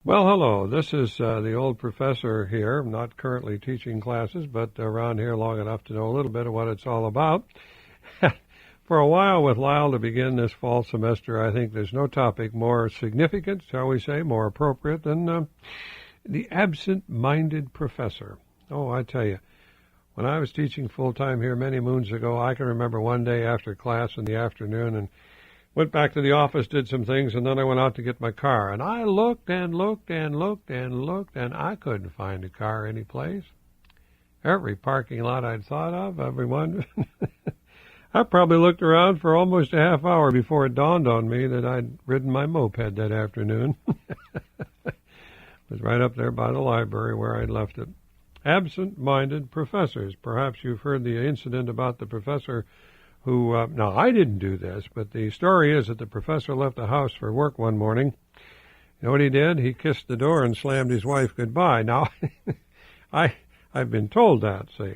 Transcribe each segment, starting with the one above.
Well, hello. This is the old professor here. I'm not currently teaching classes, but around here long enough to know a little bit of what it's all about. For a while with Lyle to begin this fall semester, I think there's no topic more significant, shall we say, more appropriate than the absent-minded professor. Oh, I tell you, when I was teaching full-time here many moons ago, I can remember one day after class in the afternoon and went back to the office, did some things, and then I went out to get my car. And I looked and looked and looked and looked, and I couldn't find a car anyplace. Every parking lot I'd thought of, everyone. I probably looked around for almost a half hour before it dawned on me that I'd ridden my moped that afternoon. It was right up there by the library where I'd left it. Absent-minded professors. Perhaps you've heard the incident about the professor who, now I didn't do this, but the story is that the professor left the house for work one morning. You know what he did? He kissed the door and slammed his wife goodbye. Now, I've been told that, see.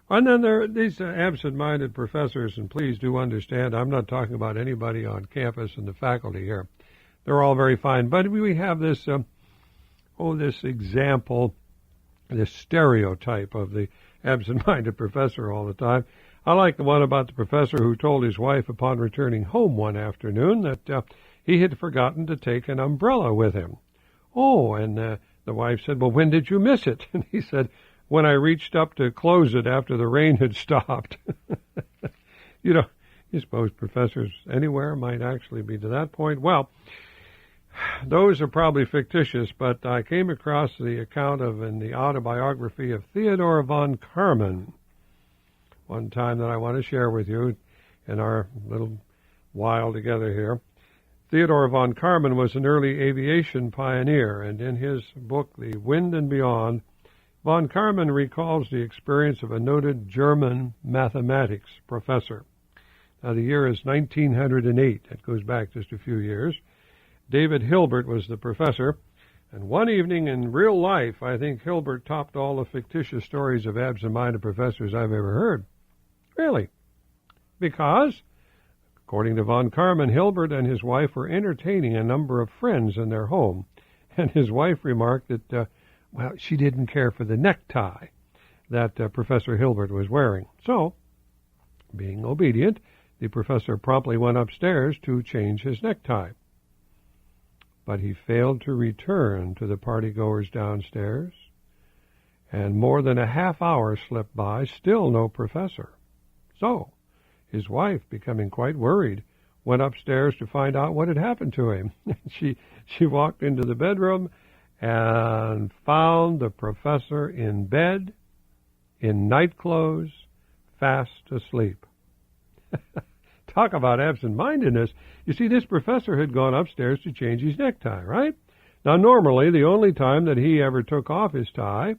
And then there are these absent-minded professors, and please do understand, I'm not talking about anybody on campus and the faculty here. They're all very fine, but we have this, this example, this stereotype of the absent-minded professor all the time. I like the one about the professor who told his wife upon returning home one afternoon that he had forgotten to take an umbrella with him. Oh, and the wife said, well, when did you miss it? And he said, when I reached up to close it after the rain had stopped. You suppose professors anywhere might actually be to that point. Well, those are probably fictitious, but I came across the account of in the autobiography of Theodore von Karman one time that I want to share with you in our little while together here. Theodore von Karman was an early aviation pioneer, and in his book, The Wind and Beyond, von Karman recalls the experience of a noted German mathematics professor. Now, the year is 1908. It goes back just a few years. David Hilbert was the professor, and one evening in real life, I think Hilbert topped all the fictitious stories of absent-minded professors I've ever heard. Really? Because, according to von Karman, Hilbert and his wife were entertaining a number of friends in their home, and his wife remarked that, she didn't care for the necktie that Professor Hilbert was wearing. So, being obedient, the professor promptly went upstairs to change his necktie. But he failed to return to the partygoers downstairs, and more than a half hour slipped by, still no professor. So, his wife, becoming quite worried, went upstairs to find out what had happened to him. She walked into the bedroom and found the professor in bed, in night clothes, fast asleep. Talk about absent-mindedness. You see, this professor had gone upstairs to change his necktie, right? Now, normally, the only time that he ever took off his tie,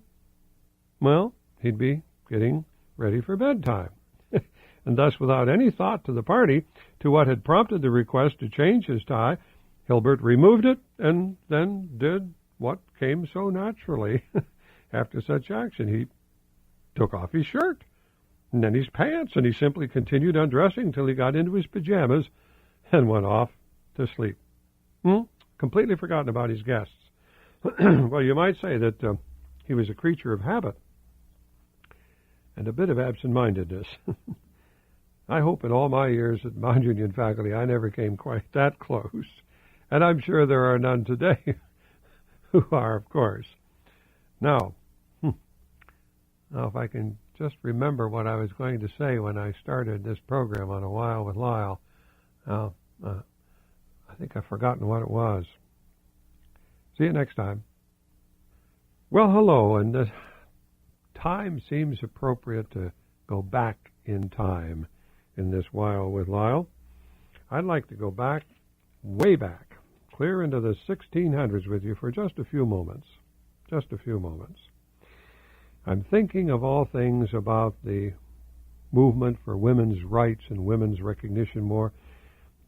well, he'd be getting ready for bedtime. And thus, without any thought to the party, to what had prompted the request to change his tie, Hilbert removed it and then did what came so naturally after such action. He took off his shirt and then his pants, and he simply continued undressing till he got into his pajamas and went off to sleep. Completely forgotten about his guests. Well, you might say that he was a creature of habit and a bit of absent-mindedness. I hope in all my years at Mount Union faculty I never came quite that close, and I'm sure there are none today who are, of course. Now, if I can just remember what I was going to say when I started this program on A While with Lyle. I think I've forgotten what it was. See you next time. Well, hello, and the time seems appropriate to go back in time in this While with Lyle. I'd like to go back, way back, clear into the 1600s with you for just a few moments. Just a few moments. I'm thinking of all things about the movement for women's rights and women's recognition more.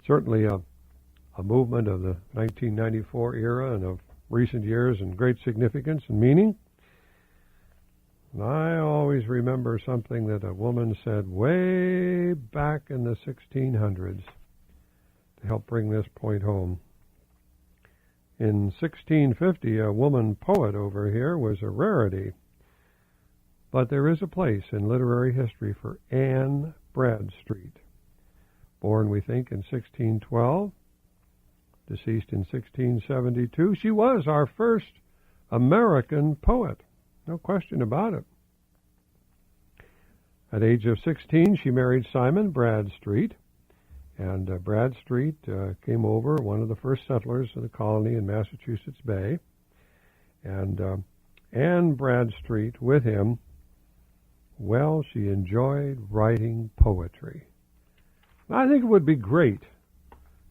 Certainly a movement of the 1994 era and of recent years in great significance and meaning. And I always remember something that a woman said way back in the 1600s to help bring this point home. In 1650, a woman poet over here was a rarity. But there is a place in literary history for Anne Bradstreet. Born, we think, in 1612, deceased in 1672. She was our first American poet. No question about it. At age of 16, she married Simon Bradstreet. And Bradstreet came over, one of the first settlers of the colony in Massachusetts Bay. And Anne Bradstreet with him, well, she enjoyed writing poetry. I think it would be great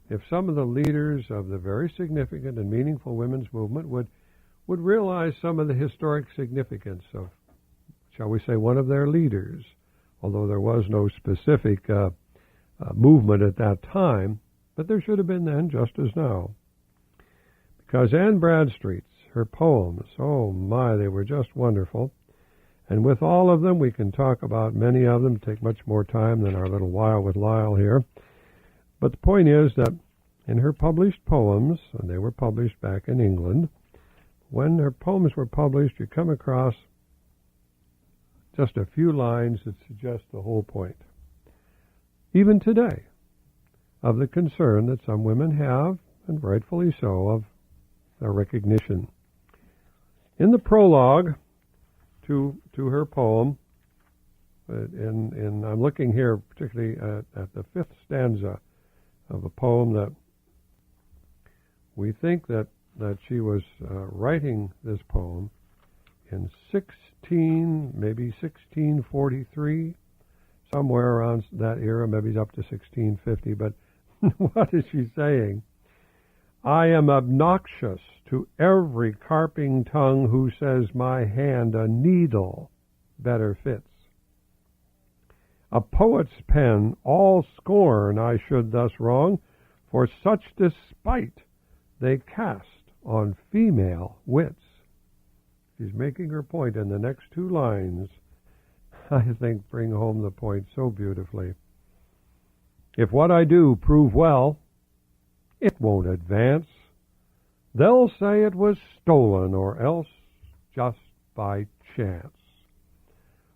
if some of the leaders of the very significant and meaningful women's movement would realize some of the historic significance of, shall we say, one of their leaders, although there was no specific movement at that time, but there should have been then, just as now. Because Anne Bradstreet's, her poems, oh my, they were just wonderful. And with all of them, we can talk about many of them, take much more time than our little while with Lyle here. But the point is that in her published poems, and they were published back in England, when her poems were published, you come across just a few lines that suggest the whole point, even today, of the concern that some women have, and rightfully so, of their recognition. In the prologue to her poem, and I'm looking here particularly at the fifth stanza of a poem that we think that she was writing this poem in maybe 1643, somewhere around that era, maybe up to 1650. But what is she saying? I am obnoxious to every carping tongue who says my hand a needle better fits. A poet's pen all scorn I should thus wrong, for such despite they cast on female wits. She's making her point in the next two lines, I think, bring home the point so beautifully. If what I do prove well, it won't advance. They'll say it was stolen, or else just by chance.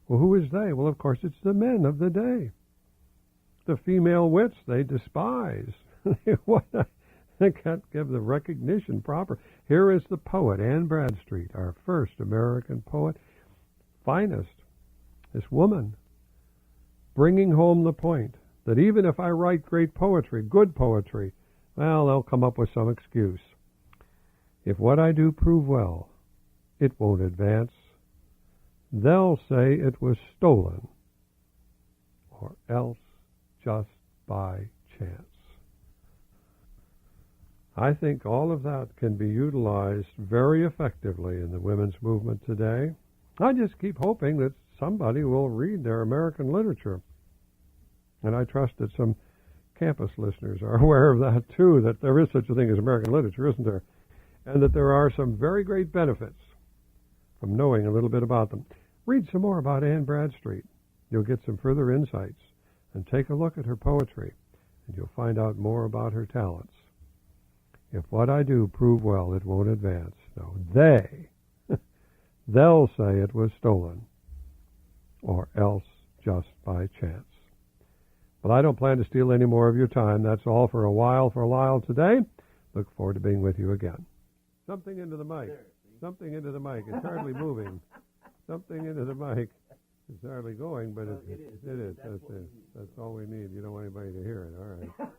Well, who is they? Well, of course, it's the men of the day. The female wits they despise. They can't give the recognition proper. Here is the poet, Anne Bradstreet, our first American poet, finest, this woman, bringing home the point that even if I write great poetry, good poetry, well, they'll come up with some excuse. If what I do prove well, it won't advance. They'll say it was stolen, or else just by chance. I think all of that can be utilized very effectively in the women's movement today. I just keep hoping that somebody will read their American literature. And I trust that some campus listeners are aware of that too, that there is such a thing as American literature, isn't there? And that there are some very great benefits from knowing a little bit about them. Read some more about Anne Bradstreet. You'll get some further insights. And take a look at her poetry, and you'll find out more about her talents. If what I do prove well, it won't advance. No, they'll say it was stolen, or else just by chance. But I don't plan to steal any more of your time. That's all for a while for Lyle today. Look forward to being with you again. Something into the mic. Something into the mic. It's hardly moving. Something into the mic. It's hardly going, but it is. That's all we need. You don't want anybody to hear it. All right.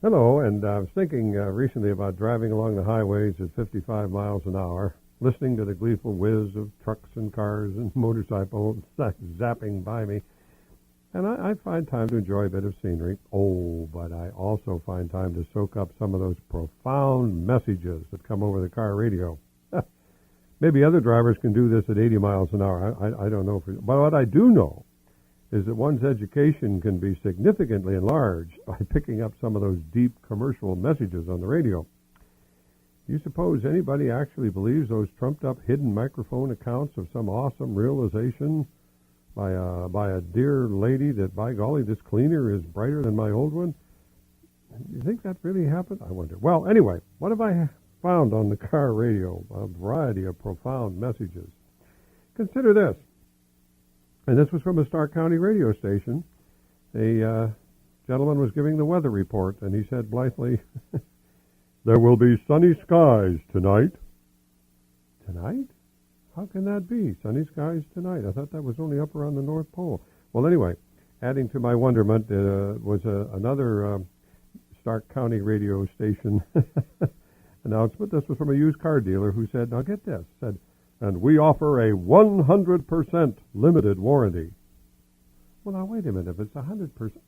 Hello, and I was thinking recently about driving along the highways at 55 miles an hour, listening to the gleeful whiz of trucks and cars and motorcycles zapping by me. And I find time to enjoy a bit of scenery. Oh, but I also find time to soak up some of those profound messages that come over the car radio. Maybe other drivers can do this at 80 miles an hour. I don't know. But what I do know is that one's education can be significantly enlarged by picking up some of those deep commercial messages on the radio. You suppose anybody actually believes those trumped-up hidden microphone accounts of some awesome realization by a dear lady that, by golly, this cleaner is brighter than my old one? you think that really happened? I wonder. Well, anyway, what have I found on the car radio? A variety of profound messages. Consider this. And this was from a Stark County radio station. A gentleman was giving the weather report, and he said blithely, "There will be sunny skies tonight." Tonight? How can that be? Sunny skies tonight? I thought that was only up around the North Pole. Well, anyway, adding to my wonderment was another Stark County radio station announcement. This was from a used car dealer who said, now get this, said, "And we offer a 100% limited warranty." Well, now wait a minute. If it's 100%,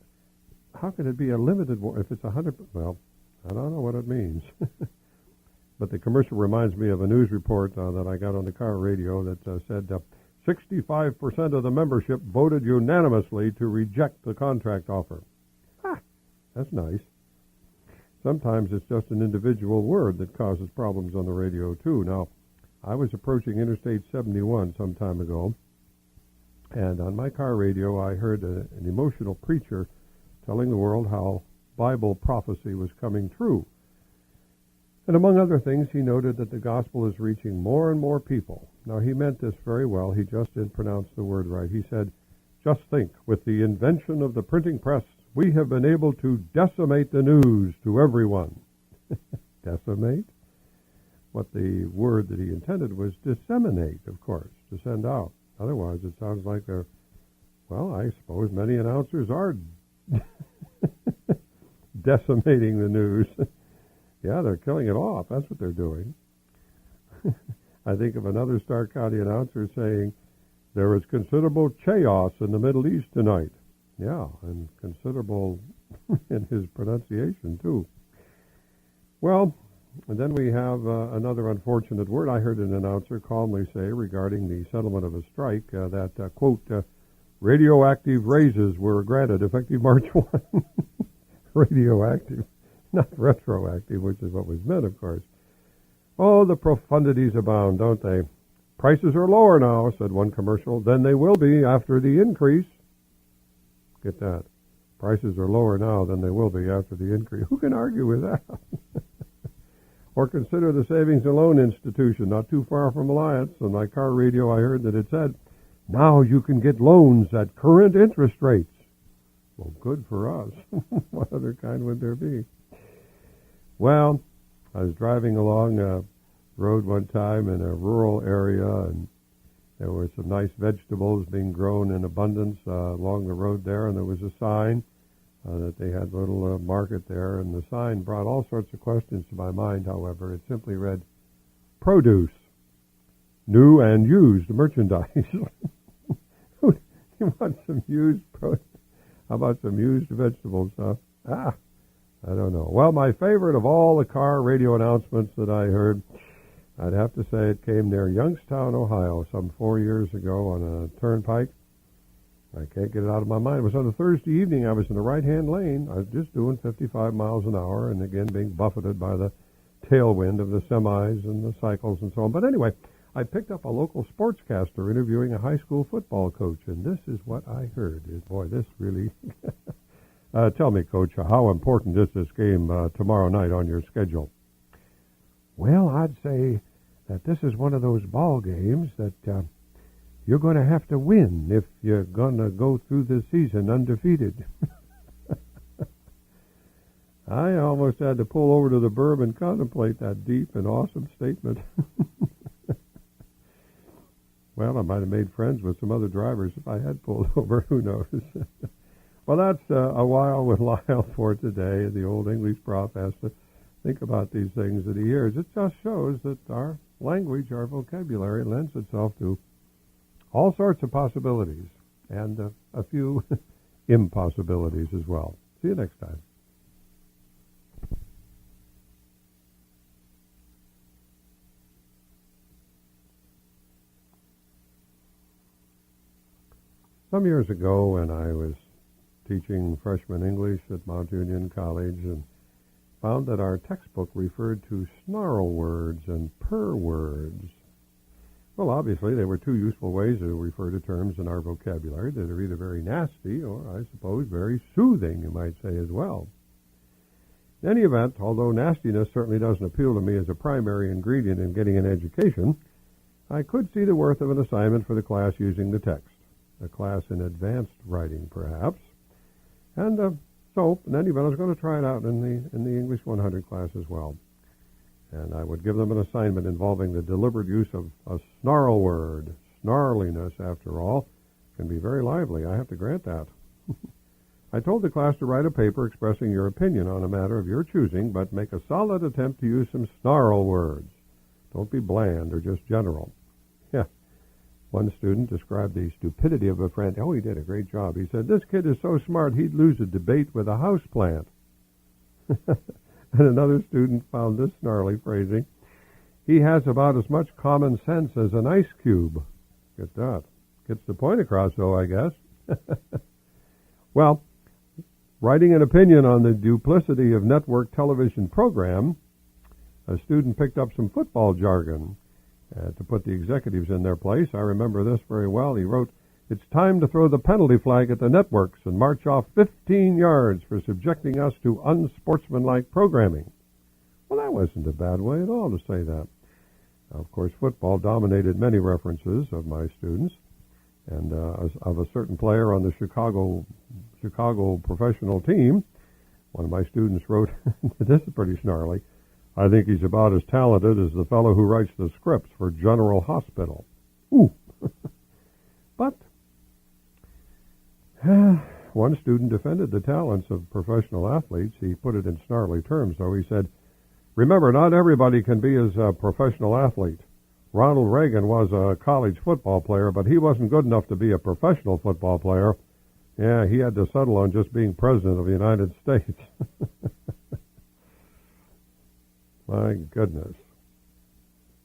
how can it be a limited warranty? If it's 100%, well, I don't know what it means. But the commercial reminds me of a news report that I got on the car radio that said 65% of the membership voted unanimously to reject the contract offer. Ah, that's nice. Sometimes it's just an individual word that causes problems on the radio, too. Now, I was approaching Interstate 71 some time ago, and on my car radio I heard an emotional preacher telling the world how Bible prophecy was coming true. And among other things, he noted that the gospel is reaching more and more people. Now, he meant this very well. He just didn't pronounce the word right. He said, "Just think, with the invention of the printing press, we have been able to decimate the news to everyone." Decimate? What the word that he intended was disseminate, of course, to send out. Otherwise, it sounds like well, I suppose many announcers are decimating the news. Yeah, they're killing it off. That's what they're doing. I think of another Stark County announcer saying, "There is considerable chaos in the Middle East tonight." Yeah, and considerable in his pronunciation, too. Well, and then we have another unfortunate word. I heard an announcer calmly say regarding the settlement of a strike that, quote, "radioactive raises were granted effective March 1. Radioactive. Not retroactive, which is what was meant, of course. Oh, the profundities abound, don't they? "Prices are lower now," said one commercial, "than they will be after the increase." Get that. Prices are lower now than they will be after the increase. Who can argue with that? Or consider the Savings and Loan Institution, not too far from Alliance. On my car radio, I heard that it said, "Now you can get loans at current interest rates." Well, good for us. What other kind would there be? Well, I was driving along a road one time in a rural area, and there were some nice vegetables being grown in abundance along the road there, and there was a sign that they had a little market there, and the sign brought all sorts of questions to my mind, however. It simply read, "Produce, new and used merchandise." You want some used produce? How about some used vegetables, huh? I don't know. Well, my favorite of all the car radio announcements that I heard, I'd have to say it came near Youngstown, Ohio, some 4 years ago on a turnpike. I can't get it out of my mind. It was on a Thursday evening. I was in the right-hand lane. I was just doing 55 miles an hour and, again, being buffeted by the tailwind of the semis and the cycles and so on. But anyway, I picked up a local sportscaster interviewing a high school football coach, and this is what I heard. Boy, this really... Tell me, Coach, how important is this game tomorrow night on your schedule? Well, I'd say that this is one of those ball games that you're going to have to win if you're going to go through the season undefeated. I almost had to pull over to the berm and contemplate that deep and awesome statement. Well, I might have made friends with some other drivers if I had pulled over. Who knows? Well, that's a while with Lyle for today. The old English prof has to think about these things that he hears. It just shows that our language, our vocabulary, lends itself to all sorts of possibilities and a few impossibilities as well. See you next time. Some years ago, when I was teaching freshman English at Mount Union College, and found that our textbook referred to snarl words and purr words. Well, obviously, they were two useful ways to refer to terms in our vocabulary that are either very nasty or, I suppose, very soothing, you might say, as well. In any event, although nastiness certainly doesn't appeal to me as a primary ingredient in getting an education, I could see the worth of an assignment for the class using the text, a class in advanced writing, perhaps. And so, in any event, I was going to try it out in the English 100 class as well. And I would give them an assignment involving the deliberate use of a snarl word. Snarliness, after all, can be very lively. I have to grant that. I told the class to write a paper expressing your opinion on a matter of your choosing, but make a solid attempt to use some snarl words. Don't be bland or just general. Yeah. One student described the stupidity of a friend. Oh, he did a great job. He said, "This kid is so smart he'd lose a debate with a houseplant." And another student found this snarly phrasing. "He has about as much common sense as an ice cube." Get that. Gets the point across, though, I guess. Well, writing an opinion on the duplicity of network television program, a student picked up some football jargon to put the executives in their place. I remember this very well. He wrote, "It's time to throw the penalty flag at the networks and march off 15 yards for subjecting us to unsportsmanlike programming." Well, that wasn't a bad way at all to say that. Of course, football dominated many references of my students, and of a certain player on the Chicago professional team. One of my students wrote, this is pretty snarly, "I think he's about as talented as the fellow who writes the scripts for General Hospital." Ooh. But one student defended the talents of professional athletes. He put it in snarly terms, though. He said, "Remember, not everybody can be as a professional athlete. Ronald Reagan was a college football player, but he wasn't good enough to be a professional football player. Yeah, he had to settle on just being president of the United States." My goodness.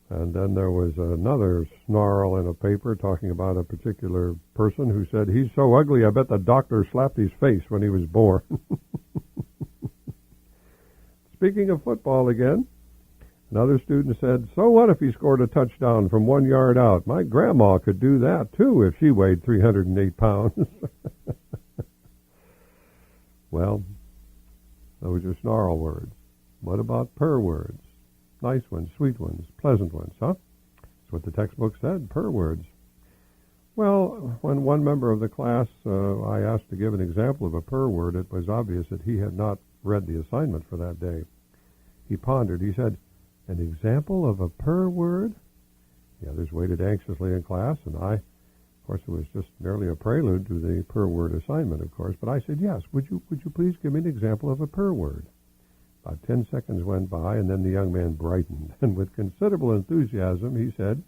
And then there was another snarl in a paper talking about a particular person who said, "He's so ugly, I bet the doctor slapped his face when he was born." Speaking of football again, another student said, "So what if he scored a touchdown from 1 yard out? My grandma could do that, too, if she weighed 308 pounds. Well, those are snarl words. What about purr words? Nice ones, sweet ones, pleasant ones, huh? That's what the textbook said, purr words. Well, when one member of the class I asked to give an example of a purr word, it was obvious that he had not read the assignment for that day. He pondered. He said, "An example of a purr word?" The others waited anxiously in class, and I, of course, it was just merely a prelude to the purr word assignment, of course, but I said, "Yes, would you please give me an example of a purr word?" About 10 seconds went by, and then the young man brightened, and with considerable enthusiasm he said,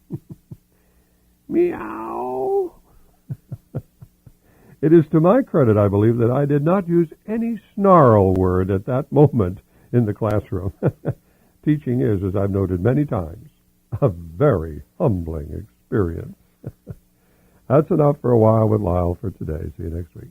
"Meow." It is to my credit, I believe, that I did not use any snarl word at that moment in the classroom. Teaching is, as I've noted many times, a very humbling experience. That's enough for a while with Lyle for today. See you next week.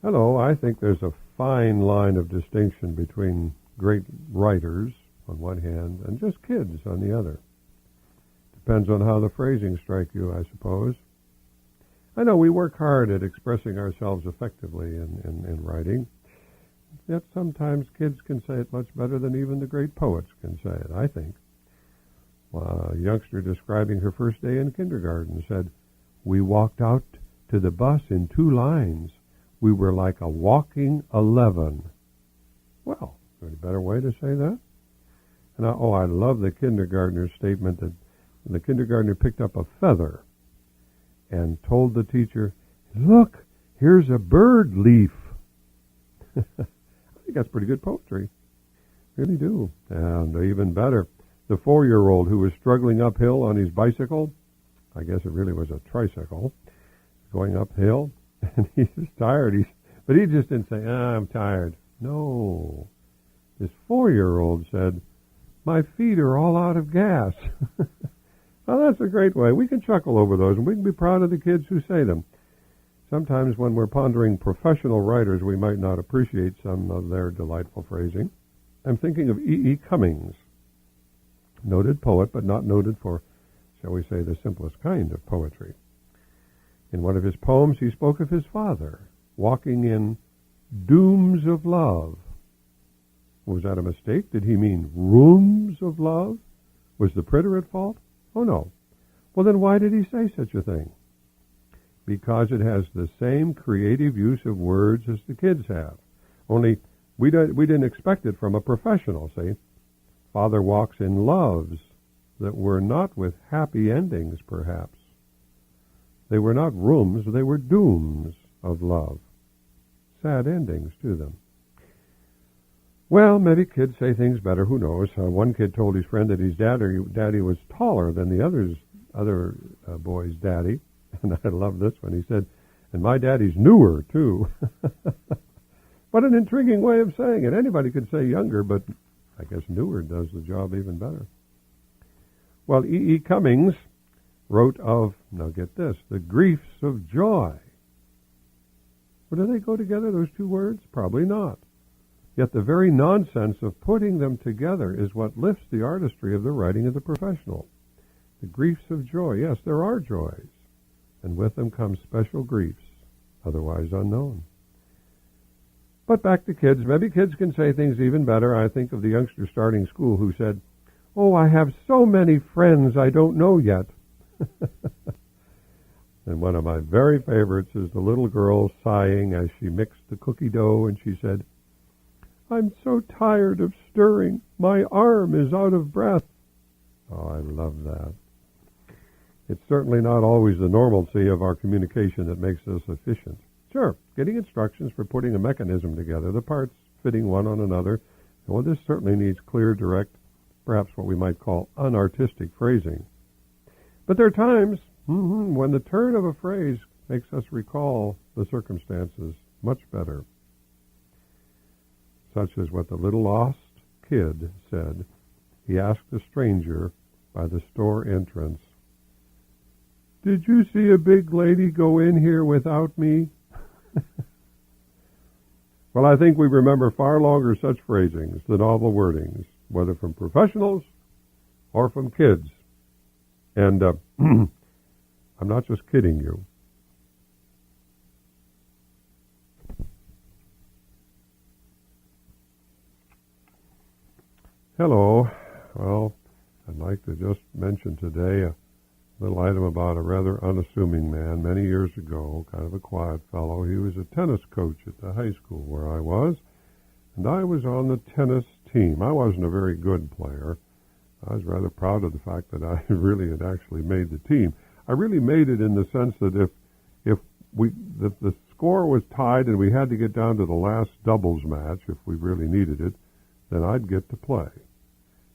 Hello. I think there's a fine line of distinction between great writers on one hand and just kids on the other. Depends on how the phrasing strike you, I suppose. I know we work hard at expressing ourselves effectively in writing, yet sometimes kids can say it much better than even the great poets can say it, I think. A youngster describing her first day in kindergarten said, "We walked out to the bus in 2 lines. We were like a walking 11. Well, is there any better way to say that? And I love the kindergartner's statement that the kindergartner picked up a feather and told the teacher, "Look, here's a bird leaf." I think that's pretty good poetry. Really do. And even better, the 4-year-old who was struggling uphill on his bicycle, I guess it really was a tricycle, going uphill, and he was tired. But he just didn't say, "I'm tired." No. This 4-year-old said, "My feet are all out of gas." Well, that's a great way. We can chuckle over those, and we can be proud of the kids who say them. Sometimes when we're pondering professional writers, we might not appreciate some of their delightful phrasing. I'm thinking of E. E. Cummings, noted poet, but not noted for shall we say, the simplest kind of poetry. In one of his poems, he spoke of his father walking in dooms of love. Was that a mistake? Did he mean rooms of love? Was the printer at fault? Oh, no. Well, then why did he say such a thing? Because it has the same creative use of words as the kids have. Only we didn't expect it from a professional, see? Father walks in loves that were not with happy endings, perhaps. They were not rooms, they were dooms of love. Sad endings to them. Well, maybe kids say things better, who knows. One kid told his friend that his daddy was taller than the other boy's daddy. And I love this one. He said, and my daddy's newer, too. What an intriguing way of saying it. Anybody could say younger, but I guess newer does the job even better. Well, E. E. Cummings wrote of, now get this, the griefs of joy. Well, do they go together, those two words? Probably not. Yet the very nonsense of putting them together is what lifts the artistry of the writing of the professional. The griefs of joy. Yes, there are joys, and with them come special griefs, otherwise unknown. But back to kids. Maybe kids can say things even better. I think of the youngster starting school who said, "Oh, I have so many friends I don't know yet." And one of my very favorites is the little girl sighing as she mixed the cookie dough, and she said, "I'm so tired of stirring. My arm is out of breath." Oh, I love that. It's certainly not always the normalcy of our communication that makes us efficient. Sure, getting instructions for putting a mechanism together, the parts fitting one on another, well, this certainly needs clear, direct, perhaps what we might call unartistic phrasing. But there are times when the turn of a phrase makes us recall the circumstances much better. Such as what the little lost kid said. He asked a stranger by the store entrance, "Did you see a big lady go in here without me?" Well, I think we remember far longer such phrasings, the novel wordings, whether from professionals or from kids. And I'm not just kidding you. Hello. Well, I'd like to just mention today a little item about a rather unassuming man many years ago, kind of a quiet fellow. He was a tennis coach at the high school where I was, and I was on the tennis team. I wasn't a very good player. I was rather proud of the fact that I really had actually made the team. I really made it in the sense that if the score was tied and we had to get down to the last doubles match, if we really needed it, then I'd get to play.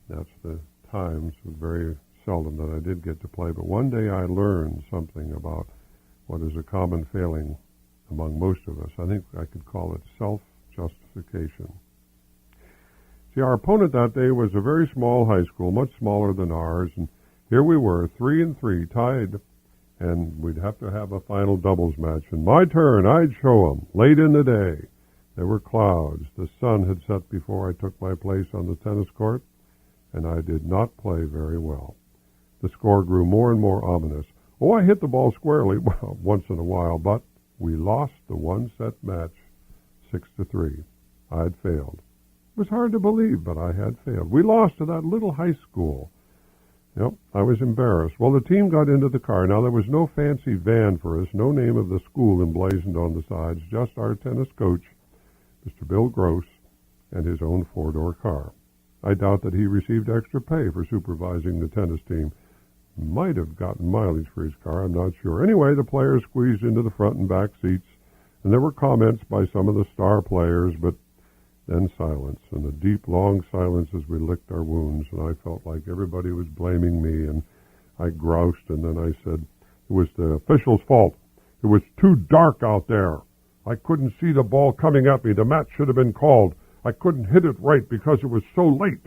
That's the times, very seldom that I did get to play, but one day I learned something about what is a common failing among most of us. I think I could call it self-justification. See, our opponent that day was a very small high school, much smaller than ours, and here we were, 3-3, tied, and we'd have to have a final doubles match. And my turn, I'd show 'em. Late in the day, there were clouds. The sun had set before I took my place on the tennis court, and I did not play very well. The score grew more and more ominous. Oh, I hit the ball squarely, well, once in a while, but we lost the one-set match, 6-3. I'd failed. It was hard to believe, but I had failed. We lost to that little high school. Yep, I was embarrassed. Well, the team got into the car. Now, there was no fancy van for us, no name of the school emblazoned on the sides, just our tennis coach, Mr. Bill Gross, and his own four-door car. I doubt that he received extra pay for supervising the tennis team. Might have gotten mileage for his car, I'm not sure. Anyway, the players squeezed into the front and back seats, and there were comments by some of the star players, but then silence, and a deep, long silence as we licked our wounds, and I felt like everybody was blaming me, and I groused, and then I said, it was the official's fault. It was too dark out there. I couldn't see the ball coming at me. The match should have been called. I couldn't hit it right because it was so late.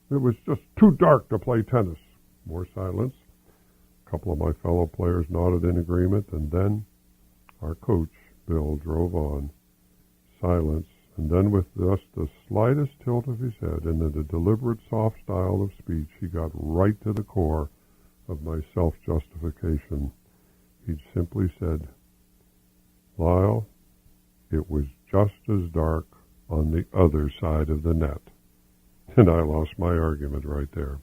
It was just too dark to play tennis. More silence. A couple of my fellow players nodded in agreement, and then our coach, Bill, drove on. Silence, and then with just the slightest tilt of his head and in a deliberate, soft style of speech, he got right to the core of my self-justification, he'd simply said, Lyle, it was just as dark on the other side of the net. And I lost my argument right there.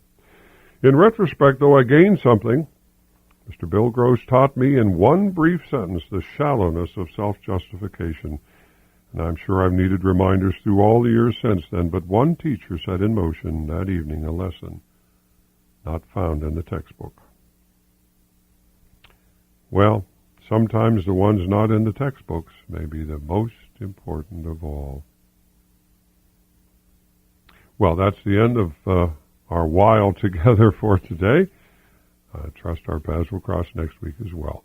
In retrospect, though, I gained something. Mr. Bill Gross taught me in one brief sentence the shallowness of self-justification, and I'm sure I've needed reminders through all the years since then, but one teacher set in motion that evening a lesson not found in the textbook. Well, sometimes the ones not in the textbooks may be the most important of all. Well, that's the end of our while together for today. I trust our paths will cross next week as well.